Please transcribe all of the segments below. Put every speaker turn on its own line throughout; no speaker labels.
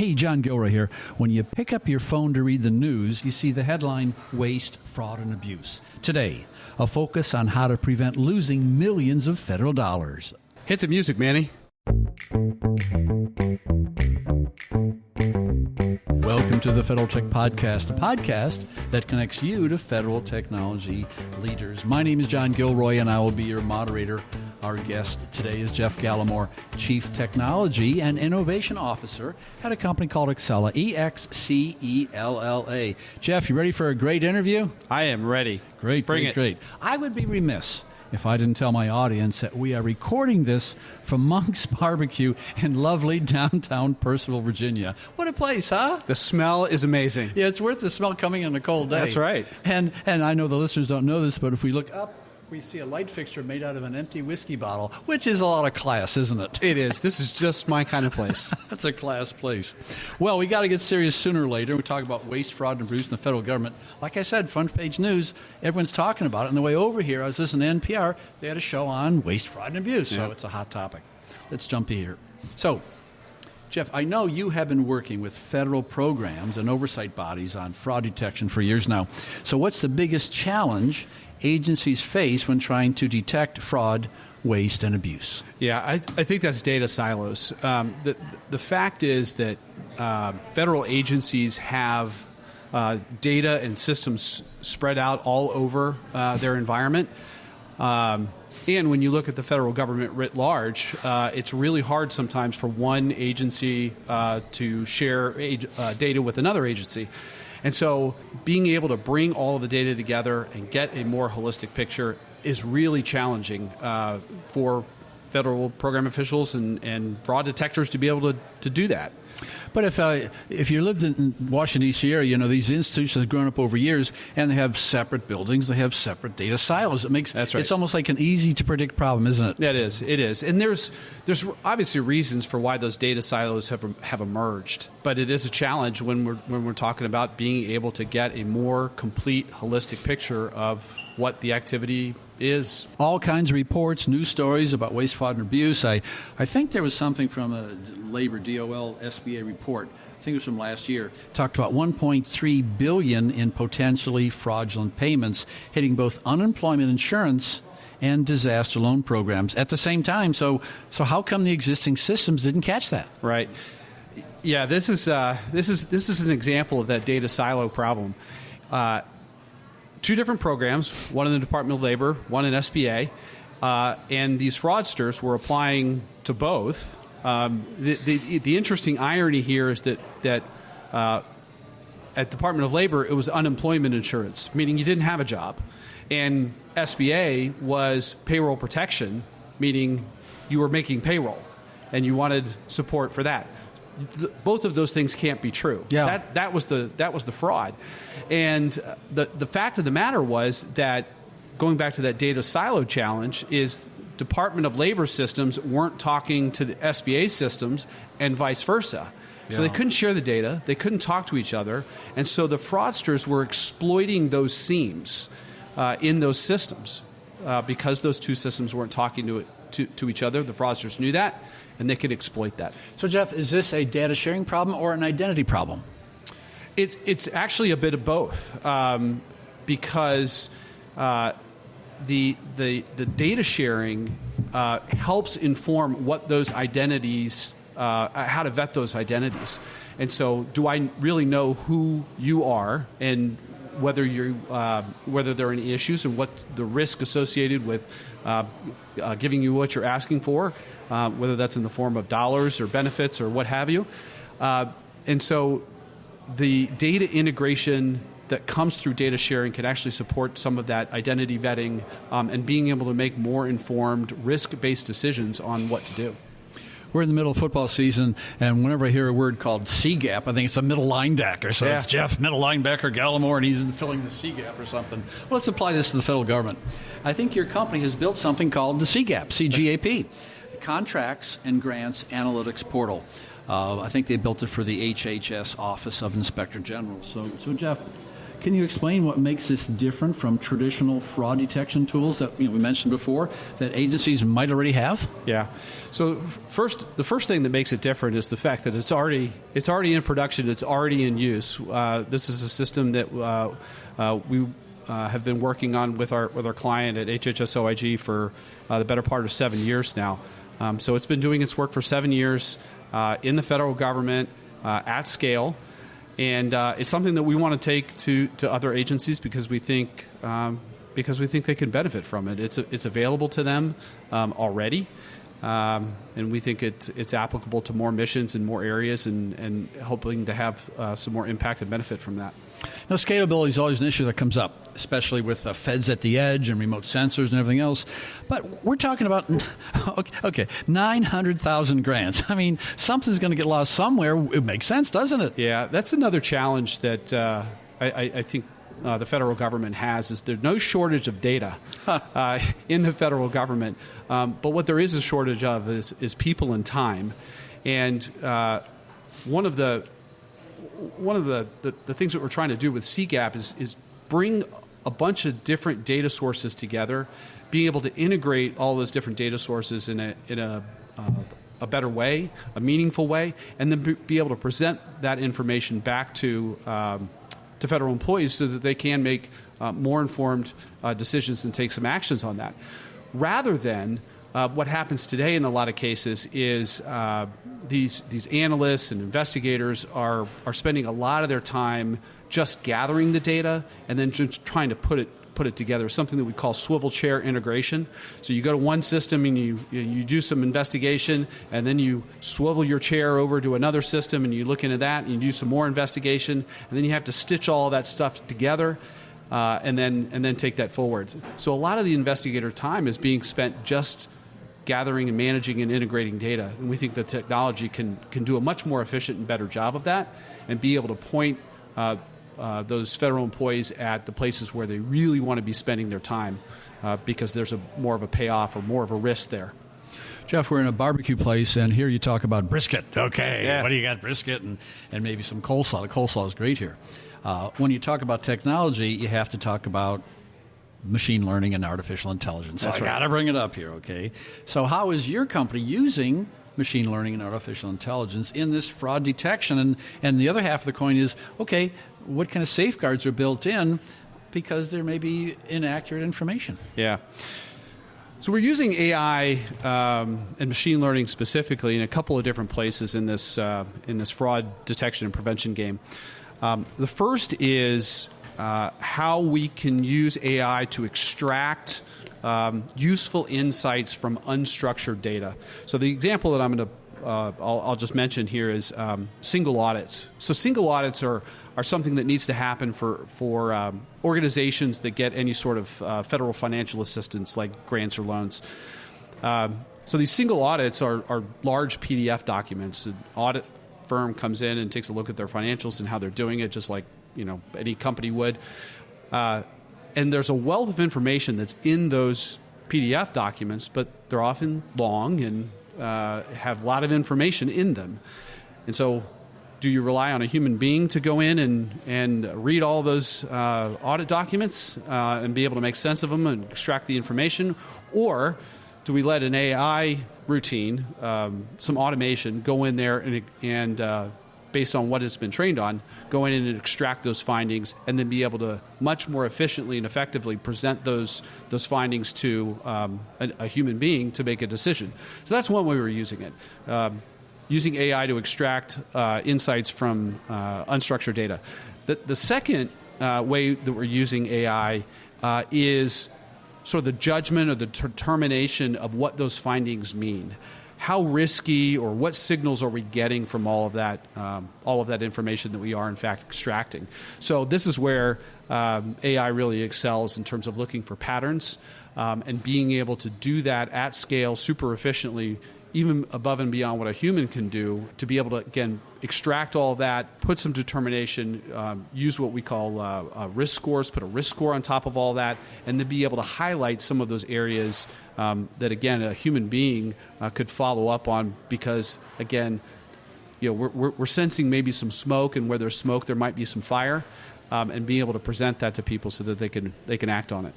Hey, John Gilroy here. When you pick up your phone to read the news, you see the headline, Waste, Fraud, and Abuse. Today, a focus on how to prevent losing millions of federal dollars.
Hit the music, Manny.
Welcome to the Federal Tech Podcast, the podcast that connects you to federal technology leaders. My name is John Gilroy, and I will be your moderator. Our guest today is Jeff Gallimore, Chief Technology and Innovation Officer at a company called Excella, E-X-C-E-L-L-A. Jeff, you ready for a great interview?
I am ready.
Great. I would be remiss if I didn't tell my audience that we are recording this from Monk's Barbecue in lovely downtown Purcellville, Virginia. What a place, huh?
The smell is amazing.
Yeah, it's worth the smell coming on a cold day.
That's right.
And I know the listeners don't know this, but if we look up, we see a light fixture made out of an empty whiskey bottle, which is a lot of class, isn't it?
It is. This is just my kind of place.
That's a class place. Well, we got to get serious sooner or later. We talk about waste, fraud, and abuse in the federal government. Like I said, front page news, everyone's talking about it. On the way over here, I was listening to NPR. They had a show on waste, fraud, and abuse, so it's a hot topic. Let's jump in here. So, Jeff, I know you have been working with federal programs and oversight bodies on fraud detection for years now. So what's the biggest challenge agencies face when trying to detect fraud, waste, and abuse?
Yeah, I think that's data silos. The fact is that federal agencies have data and systems spread out all over their environment. And when you look at the federal government writ large, it's really hard sometimes for one agency to share data with another agency. And so being able to bring all of the data together and get a more holistic picture is really challenging for federal program officials and fraud detectors to be able to do that.
But if you lived in Washington, D.C. area, you know, these institutions have grown up over years, and they have separate buildings, they have separate data silos.
That's right.
It's almost like an easy-to-predict problem, isn't it?
It is. And there's obviously reasons for why those data silos have emerged, but it is a challenge when we're talking about being able to get a more complete, holistic picture of what the activity is.
All kinds of reports, news stories about waste, fraud, and abuse. I think there was something from a labor DOL-SBA report. I think it was from last year. Talked about $1.3 billion in potentially fraudulent payments hitting both unemployment insurance and disaster loan programs at the same time. So how come the existing systems didn't catch that?
Right. Yeah, this is an example of that data silo problem. Two different programs, one in the Department of Labor, one in SBA, and these fraudsters were applying to both. The interesting irony here is that at Department of Labor, it was unemployment insurance, meaning you didn't have a job. And SBA was payroll protection, meaning you were making payroll, and you wanted support for that. Both of those things can't be true.
Yeah.
That was the fraud. And the fact of the matter was that, going back to that data silo challenge, is Department of Labor systems weren't talking to the SBA systems and vice versa. So they couldn't share the data, they couldn't talk to each other, and so the fraudsters were exploiting those seams in those systems because those two systems weren't talking to each other. The fraudsters knew that, and they could exploit that.
So, Jeff, is this a data sharing problem or an identity problem?
It's actually a bit of both, because the data sharing helps inform what those identities, how to vet those identities. And so, do I really know who you are and whether there are any issues and what the risk associated with giving you what you're asking for, whether that's in the form of dollars or benefits or what have you. And so the data integration that comes through data sharing can actually support some of that identity vetting and being able to make more informed, risk-based decisions on what to do.
We're in the middle of football season, and whenever I hear a word called C-gap, I think it's a middle linebacker. So it's Jeff, middle linebacker, Gallimore, and he's filling the C-gap or something. Well, let's apply this to the federal government. I think your company has built something called the C-gap, C-G-A-P, Contracts and Grants Analytics Portal. I think they built it for the HHS Office of Inspector General. So Jeff, Can you explain what makes this different from traditional fraud detection tools that we mentioned before that agencies might already have?
Yeah. So the first thing that makes it different is the fact that it's already in production. It's already in use. This is a system that we have been working on with our client at HHS OIG for the better part of 7 years now. So it's been doing its work for 7 years in the federal government at scale. And it's something that we want to take to other agencies because we think they can benefit from it. It's available to them already, and we think it's applicable to more missions in more areas, and hoping to have some more impact and benefit from that.
Now, scalability is always an issue that comes up, especially with feds at the edge and remote sensors and everything else. But we're talking about, 900,000 grants. I mean, something's going to get lost somewhere. It makes sense, doesn't it?
Yeah, that's another challenge that I think the federal government has, is there's no shortage of data in the federal government. But what there is a shortage of is people and time. And one of the things that we're trying to do with CGAP is bring a bunch of different data sources together, being able to integrate all those different data sources in a better way, a meaningful way, and then be able to present that information back to federal employees so that they can make more informed decisions and take some actions on that. Rather than what happens today in a lot of cases is these analysts and investigators are spending a lot of their time just gathering the data and then just trying to put it together, something that we call swivel chair integration. So you go to one system and you do some investigation, and then you swivel your chair over to another system and you look into that and you do some more investigation, and then you have to stitch all of that stuff together and then take that forward. So a lot of the investigator time is being spent just gathering and managing and integrating data, and we think that technology can do a much more efficient and better job of that, and be able to point those federal employees at the places where they really want to be spending their time because there's more of a payoff or more of a risk there.
Jeff, we're in a barbecue place, and here you talk about brisket. Okay,
yeah.
What do you got? Brisket and maybe some coleslaw. The coleslaw is great here. When you talk about technology, you have to talk about machine learning and artificial intelligence.
That's
so I
right.
got to bring it up here, okay? So how is your company using machine learning and artificial intelligence in this fraud detection? And the other half of the coin is, okay, what kind of safeguards are built in because there may be inaccurate information?
Yeah. So we're using AI and machine learning specifically in a couple of different places in this fraud detection and prevention game. The first is how we can use AI to extract useful insights from unstructured data. So the example that I'll just mention here is single audits. So single audits are something that needs to happen for organizations that get any sort of federal financial assistance like grants or loans. So these single audits are large PDF documents. An audit firm comes in and takes a look at their financials and how they're doing it, just like any company would. And there's a wealth of information that's in those PDF documents, but they're often long and have a lot of information in them. And so do you rely on a human being to go in and read all those audit documents and be able to make sense of them and extract the information? Or do we let an AI routine, some automation, go in there and based on what it's been trained on, go in and extract those findings and then be able to much more efficiently and effectively present those findings to a human being to make a decision? So that's one way we're using it. Using AI to extract insights from unstructured data. The second way that we're using AI is sort of the judgment or the determination of what those findings mean. How risky or what signals are we getting from all of that information that we are in fact extracting? So this is where AI really excels in terms of looking for patterns and being able to do that at scale super efficiently, even above and beyond what a human can do, to be able to, again, extract all of that, put some determination, use what we call risk scores, put a risk score on top of all that, and then be able to highlight some of those areas that, again, a human being could follow up on because, again, we're sensing maybe some smoke, and where there's smoke, there might be some fire, and being able to present that to people so that they can act on it.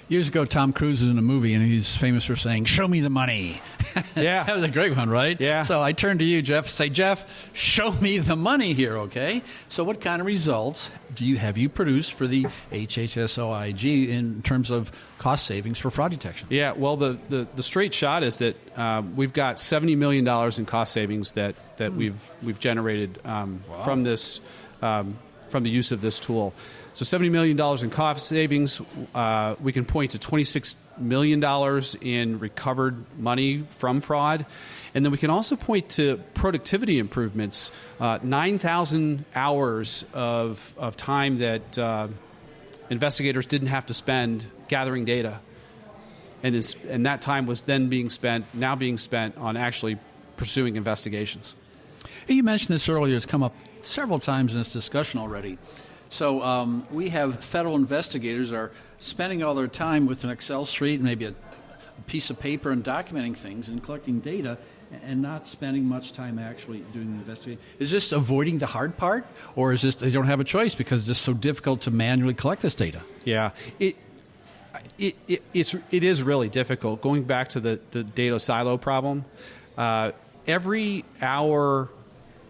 Years ago, Tom Cruise was in a movie, and he's famous for saying, "Show me the money."
Yeah.
That was a great one, right?
Yeah.
So I turn to you, Jeff, say, Jeff, show me the money here, okay? So what kind of results have you produced for the HHSOIG in terms of cost savings for fraud detection?
Yeah, well, the straight shot is that we've got $70 million in cost savings that we've generated from this from the use of this tool. So $70 million in cost savings. We can point to $26 million in recovered money from fraud. And then we can also point to productivity improvements, 9,000 hours of time that investigators didn't have to spend gathering data. And that time was now being spent on actually pursuing investigations.
You mentioned this earlier. It's come up several times in this discussion already. So we have federal investigators are spending all their time with an Excel sheet, maybe a piece of paper, and documenting things and collecting data, and not spending much time actually doing the investigation. Is this avoiding the hard part, or is this they don't have a choice because it's just so difficult to manually collect this data?
Yeah, it is really difficult. Going back to the data silo problem, every hour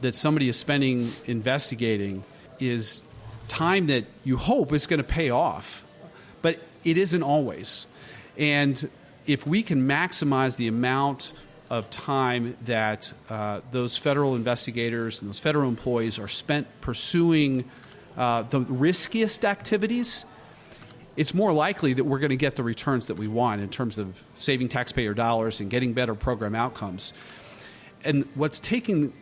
that somebody is spending investigating is time that you hope is going to pay off, but it isn't always. And if we can maximize the amount of time that those federal investigators and those federal employees are spent pursuing the riskiest activities, it's more likely that we're going to get the returns that we want in terms of saving taxpayer dollars and getting better program outcomes. And what's taking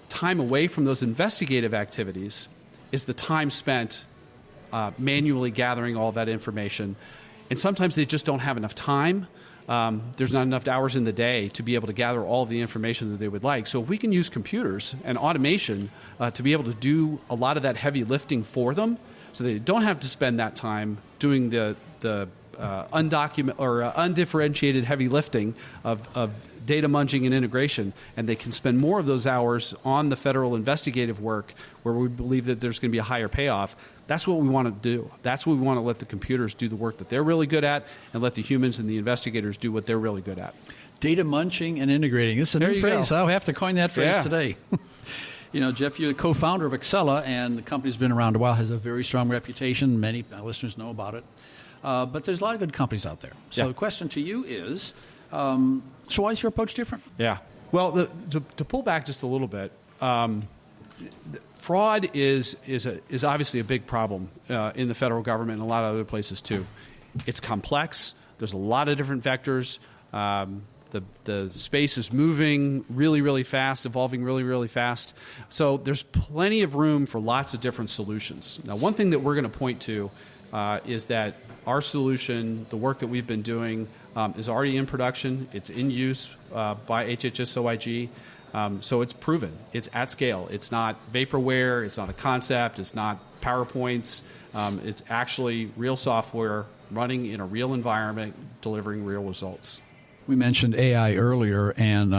time away from those investigative activities is the time spent manually gathering all that information. And sometimes they just don't have enough time. There's not enough hours in the day to be able to gather all of the information that they would like. So if we can use computers and automation to be able to do a lot of that heavy lifting for them, so they don't have to spend that time doing the undocumented or undifferentiated heavy lifting of data munging and integration, and they can spend more of those hours on the federal investigative work where we believe that there's going to be a higher payoff. That's what we want to do. That's what we want to let the computers do the work that they're really good at, and let the humans and the investigators do what they're really good at.
Data munching and integrating. This is a new phrase. I'll have to coin that phrase today. You know, Jeff, you're the co-founder of Excella, and the company's been around a while, has a very strong reputation. Many listeners know about it. But there's a lot of good companies out there. So the question to you is, so why is your approach different?
Yeah. Well, to pull back just a little bit, fraud is obviously a big problem in the federal government and a lot of other places too. It's complex. There's a lot of different vectors. The space is moving really, really fast, evolving really, really fast. So there's plenty of room for lots of different solutions. Now, one thing that we're going to point to is that our solution, the work that we've been doing, is already in production. It's in use by HHSOIG. So it's proven. It's at scale. It's not vaporware. It's not a concept. It's not PowerPoints. It's actually real software running in a real environment, delivering real results.
We mentioned AI earlier, and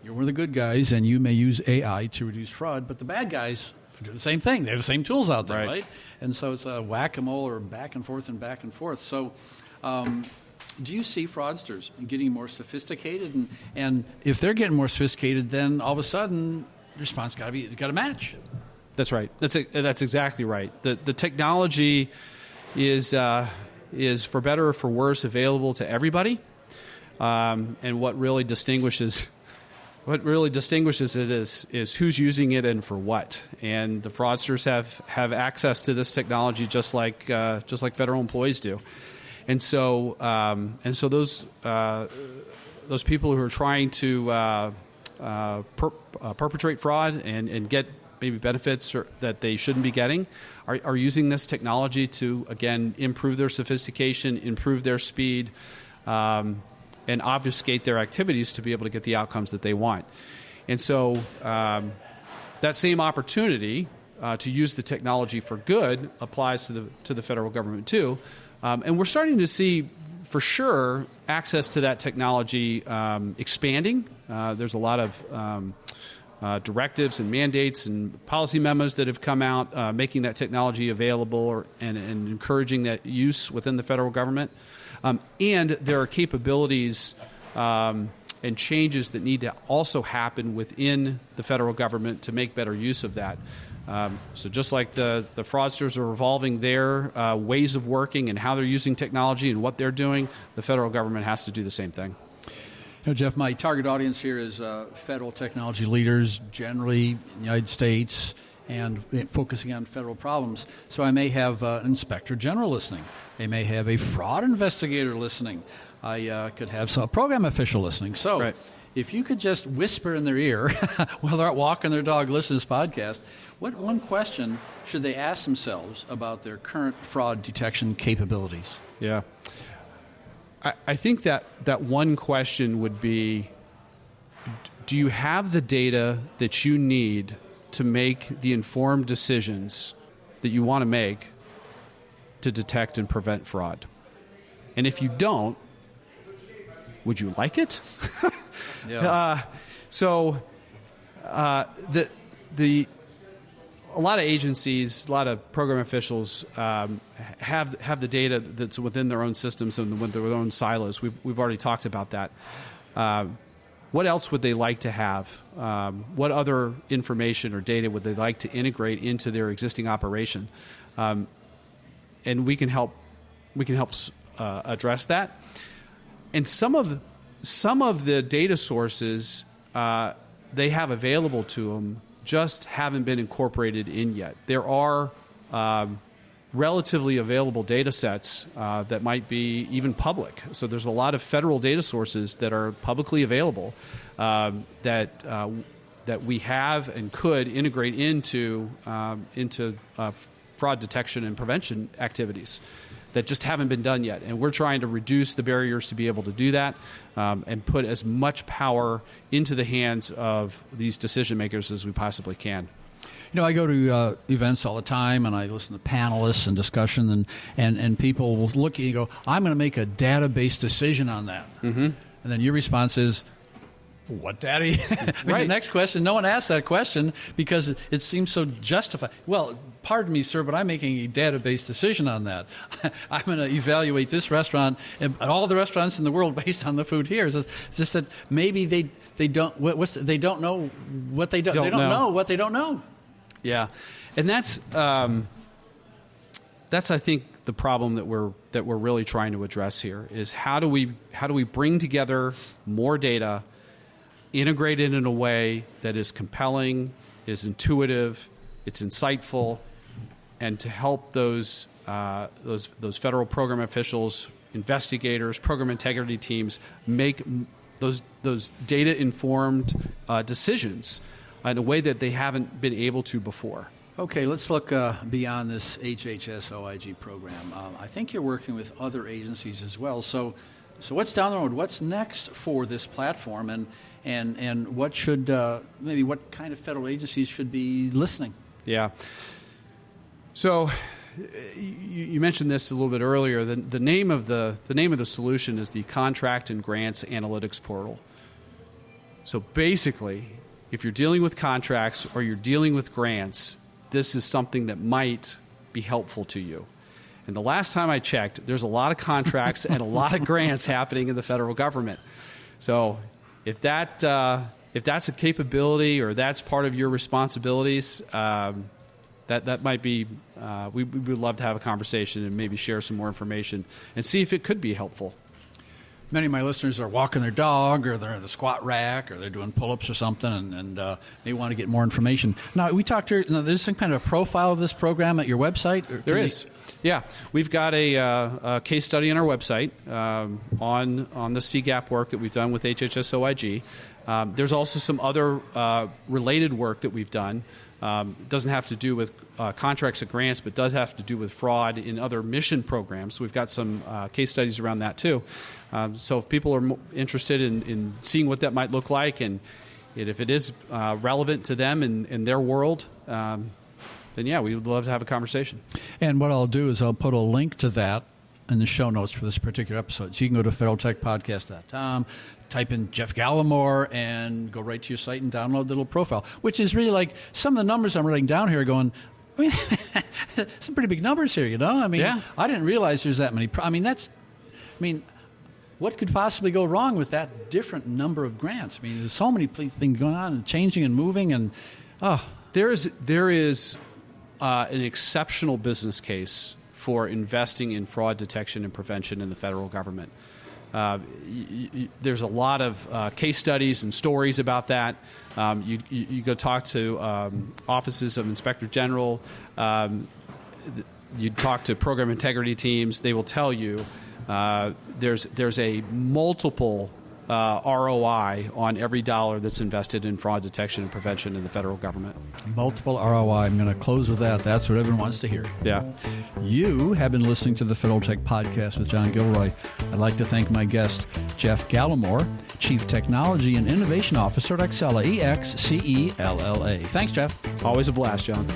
you're one of the good guys, and you may use AI to reduce fraud, but the bad guys do the same thing. They have the same tools out there, right? And so it's a whack-a-mole or back and forth and back and forth. So do you see fraudsters getting more sophisticated? And if they're getting more sophisticated, then all of a sudden the response got to match.
That's right. That's exactly right. The technology is for better or for worse available to everybody. And what really distinguishes it is who's using it and for what. And the fraudsters have access to this technology just like federal employees do. And so those people who are trying to perpetrate fraud and get maybe benefits that they shouldn't be getting are using this technology to, again, improve their sophistication, improve their speed, and obfuscate their activities to be able to get the outcomes that they want. And so that same opportunity to use the technology for good applies to the federal government too. And we're starting to see, for sure, access to that technology expanding. There's a lot of directives and mandates and policy memos that have come out, making that technology available and encouraging that use within the federal government. And there are capabilities and changes that need to also happen within the federal government to make better use of that. So just like the fraudsters are evolving their ways of working and how they're using technology and what they're doing, the federal government has to do the same thing.
You know, Jeff, my target audience here is federal technology leaders, generally in the United States, and focusing on federal problems. So I may have an inspector general listening. I may have a fraud investigator listening. I could have a program official listening. So
right.
If you could just whisper in their ear while they're out walking their dog listening to this podcast, what one question should they ask themselves about their current fraud detection capabilities?
Yeah. I think that one question would be, do you have the data that you need to make the informed decisions that you want to make to detect and prevent fraud? And if you don't, would you like it?
Yeah.
A lot of agencies, a lot of program officials have the data that's within their own systems and within their own silos. We've already talked about that. What else would they like to have? What other information or data would they like to integrate into their existing operation? And we can help address that. And some of the data sources they have available to them just haven't been incorporated in yet. There are relatively available data sets that might be even public. So there's a lot of federal data sources that are publicly available that we have and could integrate into fraud detection and prevention activities that just haven't been done yet. And we're trying to reduce the barriers to be able to do that and put as much power into the hands of these decision makers as we possibly can.
You know, I go to events all the time, and I listen to panelists and discussion, and people will look at you and go, I'm going to make a database decision on that. Mm-hmm. And then your response is, what data?
Right.
The next question, no one asks that question because it seems so justified. Well, pardon me, sir, but I'm making a database decision on that. I'm going to evaluate this restaurant and all the restaurants in the world based on the food here. It's just that maybe they don't they don't know what they don't know what they don't know.
Yeah, and that's I think the problem that we're really trying to address here is how do we bring together more data, integrate it in a way that is compelling, is intuitive, it's insightful, and to help those federal program officials, investigators, program integrity teams make those data informed decisions in a way that they haven't been able to before.
Okay, let's look beyond this HHS OIG program. I think you're working with other agencies as well. So what's down the road? What's next for this platform, and what should maybe what kind of federal agencies should be listening?
Yeah. So you mentioned this a little bit earlier. The name of the solution is the Contract and Grants Analytics Portal. So basically, if you're dealing with contracts or you're dealing with grants, this is something that might be helpful to you. And the last time I checked, there's a lot of contracts and a lot of grants happening in the federal government. So if that's a capability or that's part of your responsibilities, that might be, we would love to have a conversation and maybe share some more information and see if it could be helpful.
Many of my listeners are walking their dog, or they're in the squat rack, or they're doing pull-ups or something, and they want to get more information. Now, we talked here, there's some kind of a profile of this program at your website?
There is. Yeah. We've got a case study on our website on the CGAP work that we've done with HHS OIG. There's also some other related work that we've done. It doesn't have to do with contracts and grants, but does have to do with fraud in other mission programs. So we've got some case studies around that too. So if people are interested in seeing what that might look like, and if it is relevant to them in their world, then yeah, we would love to have a conversation.
And what I'll do is I'll put a link to that in the show notes for this particular episode. So you can go to federaltechpodcast.com, type in Jeff Gallimore and go right to your site and download the little profile, which is really like some of the numbers I'm writing down here going, I mean, some pretty big numbers here, I mean,
yeah.
I didn't realize there's that many. What could possibly go wrong with that different number of grants? I mean, there's so many things going on and changing and moving, and
there is an exceptional business case for investing in fraud detection and prevention in the federal government. There's a lot of case studies and stories about that. You go talk to offices of Inspector General. You talk to program integrity teams. They will tell you there's a multiple ROI on every dollar that's invested in fraud detection and prevention in the federal government.
Multiple ROI. I'm going to close with that. That's what everyone wants to hear.
Yeah. You
have been listening to the Federal Tech Podcast with John Gilroy. I'd like to thank my guest, Jeff Gallimore, Chief Technology and Innovation Officer at Excella, EXCELLA. Thanks, Jeff.
Always a blast, John.